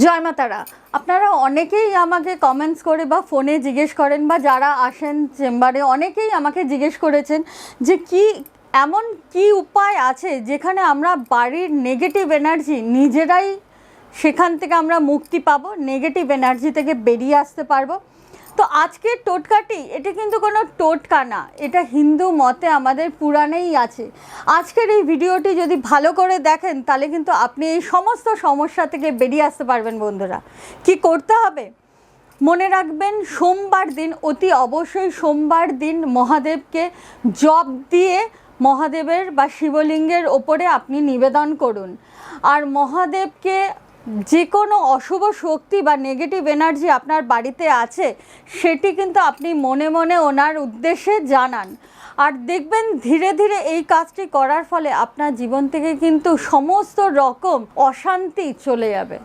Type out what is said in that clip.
জয় মা তারা। আপনারা অনেকেই আমাকে কমেন্টস করে বা ফোনে জিজ্ঞেস করেন বা যারা আসেন চেম্বারে অনেকেই আমাকে জিজ্ঞেস করেছেন যে এমন কি উপায় আছে যেখানে আমরা বাড়ির নেগেটিভ এনার্জি নিজেরাই সেখান থেকে আমরা মুক্তি পাবো, নেগেটিভ এনার্জি থেকে বেরিয়ে আসতে পারবো। তো আজকের টোটকাটি এটা কিন্তু কোনো টোটকা না, এটা হিন্দু মতে আমাদের পুরাণেই আছে। আজকের এই ভিডিওটি যদি ভালো করে দেখেন তাহলে কিন্তু আপনি এই সমস্ত সমস্যা থেকে বেরিয়ে আসতে পারবেন। বন্ধুরা, কি করতে হবে মনে রাখবেন, সোমবার দিন, অতি অবশ্যই সোমবার দিন মহাদেবকে জপ দিয়ে মহাদেবের বা শিবলিঙ্গের ওপরে আপনি নিবেদন করুন। আর মহাদেবকে যে কোনো অশুভ শক্তি বা নেগেটিভ এনার্জি আপনার বাড়িতে আছে সেটি কিন্তু আপনি মনে মনে ওনার উদ্দেশ্যে জানান। আর দেখবেন ধীরে ধীরে এই কাজটি করার ফলে আপনার জীবন থেকে কিন্তু সমস্ত রকম অশান্তি চলে যাবে।